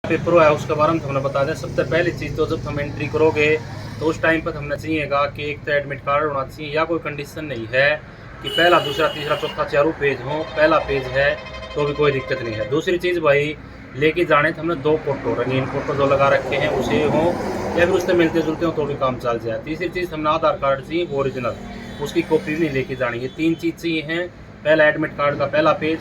Paper है उसके बारे में हमने बता दें। सबसे पहली चीज़ तो जब हम एंट्री करोगे तो उस टाइम पर हमने चाहिएगा कि एक तो एडमिट कार्ड होना चाहिए, या कोई कंडीशन नहीं है कि पहला दूसरा तीसरा चौथा चारों पेज हो, पहला पेज है तो भी कोई दिक्कत नहीं है। दूसरी चीज़ भाई लेके जाने तो हमने 2 फोटो रंगीन फोटो जो लगा रखे हैं उसे हो, या फिर उससे मिलते जुलते हो तो भी काम चल जाए। तीसरी चीज़ हमने आधार कार्ड चाहिए ओरिजिनल, उसकी कॉपी भी नहीं लेके जानी है। 3 चीज़ चाहिए हैं, पहला एडमिट कार्ड का पहला पेज,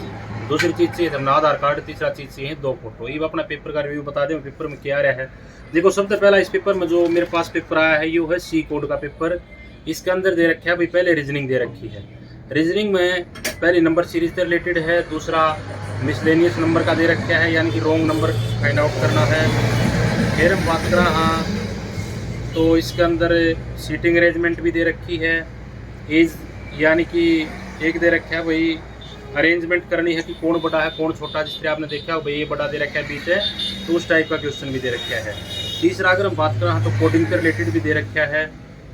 दूसरी चीज़ चाहिए हमने आधार कार्ड, तीसरा चीज़ चाहिए 2 फोटो। ये अपना पेपर का रिव्यू बता दें पेपर में क्या रहा है। देखो सबसे पहला इस पेपर में जो मेरे पास पेपर आया है ये है सी कोड का पेपर। इसके अंदर दे रखा है भाई पहले रीजनिंग दे रखी है। रीजनिंग में पहली नंबर सीरीज से रिलेटेड है, दूसरा मिसलेनियस नंबर का दे रखा है यानी कि रॉन्ग नंबर फाइंड आउट करना है। फिर हम बात करें हाँ तो इसके अंदर सीटिंग अरेंजमेंट भी दे रखी है, एज यानी कि एक दे रखा है भाई अरेंजमेंट करनी है कि कौन बड़ा है कौन छोटा, जिस तरह आपने देखा हो भाई ये बड़ा दे रखा है बीच है तो उस टाइप का क्वेश्चन भी दे रखा है। तीसरा अगर हम बात करें तो कोडिंग से रिलेटेड भी दे रखा है।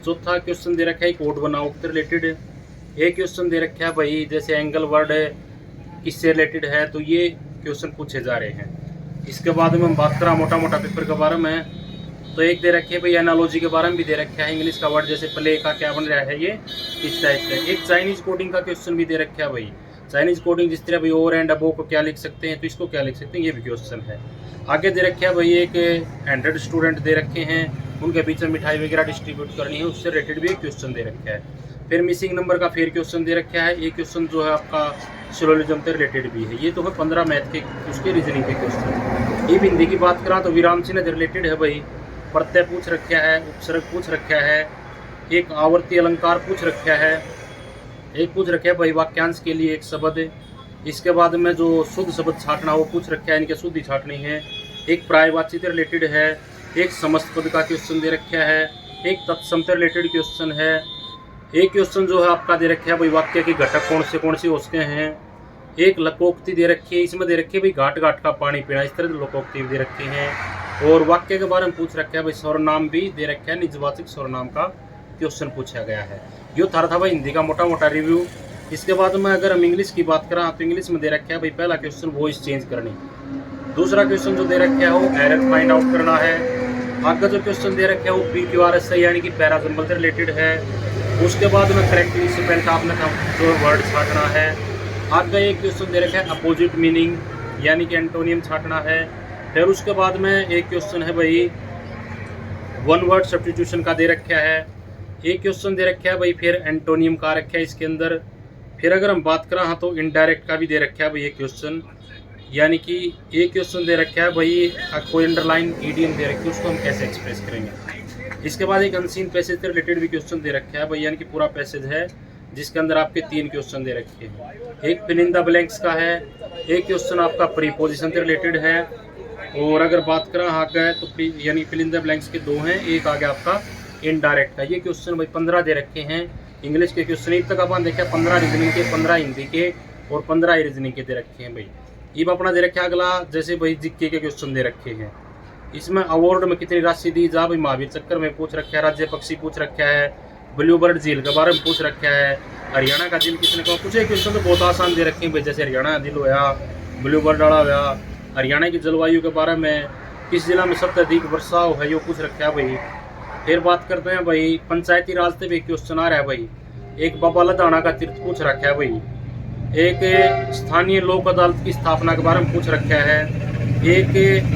चौथा क्वेश्चन दे रखा है कोड बनाओ से रिलेटेड। एक क्वेश्चन दे रखा है भाई जैसे एंगल वर्ड किससे रिलेटेड है तो ये क्वेश्चन पूछे जा रहे हैं। इसके बाद में हम बात करें मोटा मोटा पेपर के बारे में तो एक दे रखे है भाई एनालॉजी के बारे में भी दे रखा है, इंग्लिश का वर्ड जैसे प्ले का क्या बन रहा है ये इस टाइप का। एक चाइनीज कोडिंग का क्वेश्चन भी दे रखा है भाई, चाइनीज कोडिंग जिस तरह भाई ओवर एंड अबो को क्या लिख सकते हैं तो इसको क्या लिख सकते हैं ये भी क्वेश्चन है। आगे दे रखे है भाई एक 100 स्टूडेंट दे रखे हैं, उनके बीच में मिठाई वगैरह डिस्ट्रीब्यूट करनी है, उससे रिलेटेड भी एक क्वेश्चन दे रखा है। फिर मिसिंग नंबर का फिर क्वेश्चन दे रखा है। ये क्वेश्चन जो है आपका सिलोजिज्म से रिलेटेड भी है। ये तो है 15 मैथ के उसके रीजनिंग के क्वेश्चन। ये हिंदी की बात करा तो विराम चिन्ह रिलेटेड है भाई, प्रत्यय पूछ रखा है, उपसर्ग पूछ रखा है, एक आवर्ती अलंकार पूछ रखा है, एक पूछ रखा है भाई वाक्यांश के लिए एक शब्द। इसके बाद में जो शुद्ध शब्द छाटना वो पूछ रखा है, इनके शुद्ध ही छाटनी है। एक प्रायवाची से रिलेटेड है, एक समस्त पद का क्वेश्चन दे रखा है, एक तत्सम से रिलेटेड क्वेश्चन है। एक क्वेश्चन जो है आपका दे रखा है भाई वाक्य के घटक कौन से हो सकते हैं। एक लोकोक्ति दे रखी है, इसमें दे रखी है भाई घाट घाट का पानी पीना, इस तरह से लोकोक्ति दे रखी है। और वाक्य के बारे में पूछ रखा है भाई सर्वनाम भी दे रखा है, निजवाचक सर्वनाम का क्वेश्चन पूछा गया है। यो था भाई हिंदी का मोटा मोटा रिव्यू। इसके बाद में अगर हम इंग्लिश की बात करें तो इंग्लिश में दे रखा है भाई पहला क्वेश्चन वॉइस चेंज करनी, दूसरा क्वेश्चन जो दे रखा है वो एरर फाइंड आउट करना है। आगे जो क्वेश्चन दे रखा है वो PQRS से यानी कि पैरासिंबल से रिलेटेड है। उसके बाद में करेक्टली स्पेल्ड आपने जो वर्ड छाटना है। आगे एक क्वेश्चन दे रखा है अपोजिट मीनिंग यानी कि एंटोनियम छाटना है। फिर उसके बाद में एक क्वेश्चन है भाई वन वर्ड सब्स्टिट्यूशन का दे रखा है। एक क्वेश्चन दे रखा है भाई फिर एंटोनियम का रखा है इसके अंदर। फिर अगर हम बात करें हाँ तो इनडायरेक्ट का भी दे रखा है भाई एक क्वेश्चन, यानी कि एक क्वेश्चन दे रखा है भाई कोई अंडरलाइन ईडियम दे रखी है उसको हम कैसे एक्सप्रेस करेंगे। इसके बाद एक अनसीन पैसेज से रिलेटेड भी क्वेश्चन दे रखा है भाई, यानी कि पूरा पैसेज है जिसके अंदर आपके 3 क्वेश्चन दे रखे हैं। एक फिल इन द ब्लैंक्स का है, एक क्वेश्चन आपका प्रीपोजिशन से रिलेटेड है। और अगर बात करें हाँ का है तो यानी फिल इन द ब्लैंक्स के 2 हैं, एक आ गया आपका इनडायरेक्ट का। ये क्वेश्चन भाई 15 दे रखे हैं इंग्लिश के क्वेश्चन। एक तक अपन देखा 15 रीजनिंग के, 15 हिंदी के और 15 रीजनिंग के दे रखे हैं भाई। ये अपना दे रखा है अगला जैसे भाई जीके के क्वेश्चन दे रखे हैं। इसमें अवार्ड में कितनी राशि दी जा भाई महावीर चक्कर में पूछ रखा है, राज्य पक्षी पूछ रखा है, ब्लू बर्ड झील के बारे में पूछ रखा है, हरियाणा का झील किसने कहा। कुछ एक क्वेश्चन तो बहुत आसान दे रखे हैं भाई, जैसे हरियाणा झील होया, ब्लू बर्ड डाला होया, हरियाणा की जलवायु के बारे में, किस जिला में सबसे अधिक वर्षा है ये पूछ रखा है भाई। फिर बात करते हैं भाई पंचायती राज से भी क्वेश्चन आ रहा है भाई। एक बाबा लदाना का तीर्थ पूछ रखा है भाई। एक स्थानीय लोक अदालत की स्थापना के बारे में पूछ रखा है। एक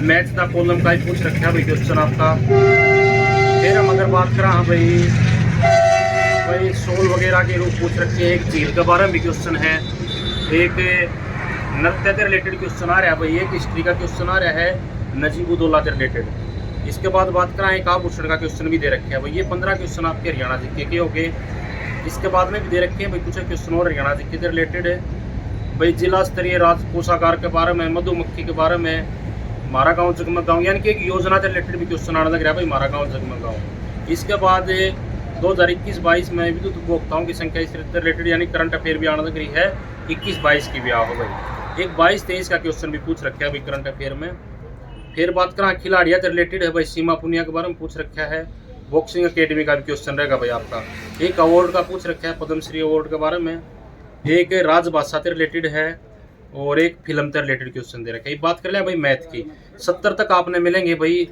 मैच द कॉलम का ही पूछ रखा है भाई क्वेश्चन आपका। फिर हम अगर बात करें हाँ भाई सोल वगैरह के रूप पूछ रखे हैं। एक झील के बारे में भी क्वेश्चन है। एक नृत्य से रिलेटेड क्वेश्चन आ रहा है भाई। एक हिस्ट्री का क्वेश्चन आ रहा है नजीबुद्दौला से रिलेटेड। इसके बाद बात करें एक आभूषण का क्वेश्चन भी दे रखे हैं भाई। ये 15 क्वेश्चन आपके हरियाणा जीके के हो गए। इसके बाद में भी दे रखे हैं भाई कुछ क्वेश्चन और हरियाणा जीके से रिलेटेड है भाई। जिला स्तरीय राज्य कोषागार के बारे में, मधुमक्खी के बारे में, हमारा गांव जगमग गांव यानी कि एक योजना से रिलेटेड भी क्वेश्चन आने लग रहा है भाई, हमारा गांव जगमग गांव। इसके बाद 2021-22 में विद्युत उपभोक्ताओं की संख्या इससे रिलेटेड यानी करंट अफेयर भी आने लग रही है। 21-22 की भी आओ भाई। एक 22-23 का क्वेश्चन भी पूछ रखा है भाई करंट अफेयर में। फिर बात करें खिलाड़िया से रिलेटेड है भाई, सीमा पुनिया के बारे में पूछ रखा है। बॉक्सिंग अकेडमी का भी क्वेश्चन रहेगा भाई आपका। एक अवार्ड का पूछ रखा है पद्मश्री अवार्ड के बारे में। एक राजभाषा से रिलेटेड है। और एक फिल्म से रिलेटेड क्वेश्चन दे रखे। बात कर ले भाई मैथ की, 70 तक आपने मिलेंगे भाई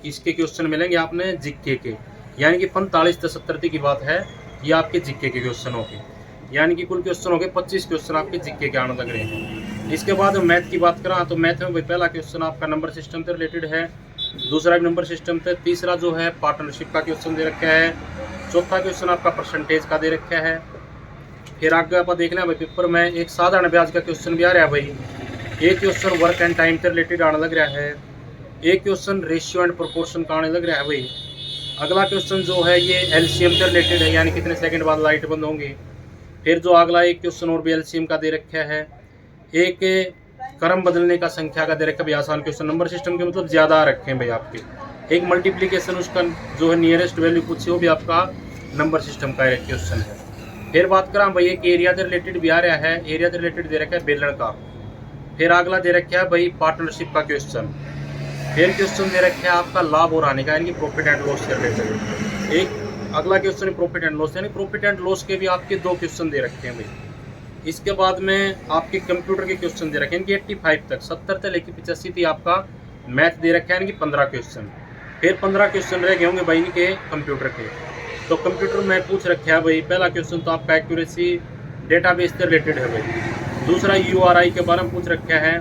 इसके क्वेश्चन मिलेंगे आपने जीके के, यानी कि 45 से 70 की बात है, ये आपके जीके के क्वेश्चन हो गए, यानी कि कुल क्वेश्चन हो गए 25 क्वेश्चन आपके जीके के आने लग रहे हैं। इसके बाद मैथ की बात करा तो मैथ में भाई पहला क्वेश्चन आपका नंबर सिस्टम से रिलेटेड है, दूसरा नंबर सिस्टम से, तीसरा जो है पार्टनरशिप का क्वेश्चन दे रखा है, चौथा क्वेश्चन आपका परसेंटेज का दे रखा है। फिर आगे आप देख लें भाई पेपर में एक साधारण ब्याज का क्वेश्चन भी आ रहा है भाई, एक क्वेश्चन वर्क एंड टाइम से रिलेटेड आने लग रहा है, एक क्वेश्चन रेशियो एंड प्रोपोर्शन का आने लग रहा है भाई। अगला क्वेश्चन जो है ये एलसीएम से रिलेटेड है, यानी कितने सेकंड बाद लाइट बंद होंगे। फिर जो अगला एक क्वेश्चन और भी एलसीएम का दे रखा है, एक क्रम बदलने का संख्या का दे रखा है भाई, आसान क्वेश्चन, नंबर सिस्टम के मतलब ज़्यादा रखे हैं भाई आपके। एक मल्टीप्लीकेशन उसका जो है नियरेस्ट वैल्यू पूछे, वो भी आपका नंबर सिस्टम का एक क्वेश्चन है। फिर बात करा भाई एक एरिया से रिलेटेड भी आ रहा है, एरिया से रिलेटेड दे रखा है बेलन का। फिर अगला दे रखा है भाई पार्टनरशिप का क्वेश्चन। फिर क्वेश्चन दे रखा है आपका लाभ और हानि का, यानी कि प्रॉफिट एंड लॉस से रिलेटेड। एक अगला क्वेश्चन है प्रॉफिट एंड लॉस, यानी प्रॉफिट एंड लॉस के भी आपके 2 क्वेश्चन दे रखे हैं भाई। इसके बाद में आपके कंप्यूटर के क्वेश्चन दे रखे हैं, यानी कि 85 तक, 70 से लेकर 85 तक आपका मैथ दे रखा है, यानी कि 15 क्वेश्चन। फिर 15 क्वेश्चन रह गए होंगे भाई इनके कंप्यूटर के। तो कंप्यूटर में पूछ रखा है भाई, पहला क्वेश्चन तो आपका एक्यूरेसी डेटाबेस से रिलेटेड है भाई, दूसरा यूआरआई के बारे में पूछ रखा है।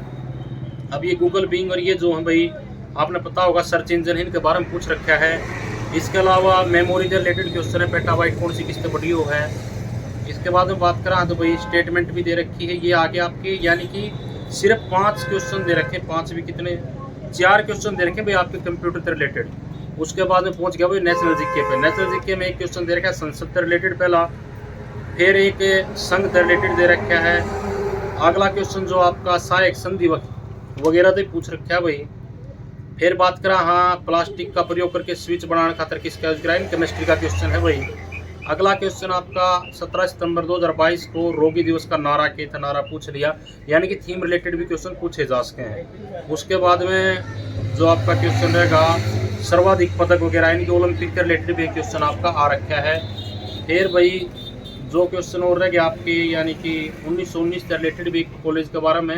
अब ये गूगल बिंग और ये जो है भाई आपने पता होगा सर्च इंजन, इनके बारे में पूछ रखा है। इसके अलावा मेमोरी से रिलेटेड क्वेश्चन है, पेटाबाइट कौन सी किससे बड़ी हो है। इसके बाद में बात करा तो भाई स्टेटमेंट भी दे रखी है, ये आगे आपके, यानी कि सिर्फ 5 क्वेश्चन दे रखे, 5 भी कितने, 4 क्वेश्चन दे रखे भाई आपके कंप्यूटर से रिलेटेड। उसके बाद में पहुंच गया भाई नेशनल जीके पे। नेशनल जीके में एक क्वेश्चन दे रखा है संसद से रिलेटेड पहला, फिर एक संघ से रिलेटेड दे रखा है। अगला क्वेश्चन जो आपका सहायक संधि वगैरह से पूछ रखा है भाई। फिर बात करा हाँ प्लास्टिक का प्रयोग करके स्विच बनाने खातर किसका यूज करा, केमिस्ट्री का क्वेश्चन है भाई। अगला क्वेश्चन आपका 17 सितंबर 2022 को रोगी दिवस का नारा के था, नारा पूछ लिया, यानी कि थीम रिलेटेड भी क्वेश्चन पूछे जा सकते हैं। उसके बाद में जो आपका क्वेश्चन रहेगा सर्वाधिक पदक वगैरह, यानी कि ओलंपिक के रिलेटेड भी क्वेश्चन आपका आ रखा है। फिर भाई जो क्वेश्चन और रह गया आपकी, यानी कि 1919 से रिलेटेड भी कॉलेज के बारे में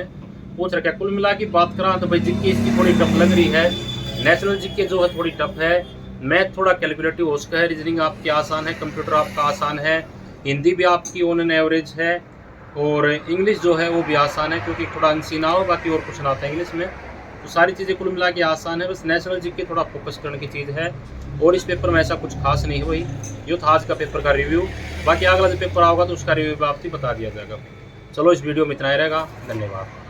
पूछ रखा है। कुल मिला की बात करा तो भाई जीके इसकी थोड़ी टफ लग रही है, नेशनल जीके जो है थोड़ी टफ है, मैथ थोड़ा कैलकुलेटिव हो सकता है, रीजनिंग आपकी आसान है, कंप्यूटर आपका आसान है, हिंदी भी आपकी ऑन एन एवरेज है, और इंग्लिश जो है वो भी आसान है क्योंकि थोड़ा अनसीना हो, बाकी और कुछ ना आता है इंग्लिश में। तो सारी चीज़ें कुल मिला के आसान है, बस नेशनल जीके थोड़ा फोकस करने की चीज़ है। और इस पेपर में ऐसा कुछ खास नहीं हुई। ये था आज का पेपर का रिव्यू, बाकी अगला जो पेपर आओगा तो उसका रिव्यू भी आपको बता दिया जाएगा। चलो इस वीडियो में इतना ही रहेगा, धन्यवाद।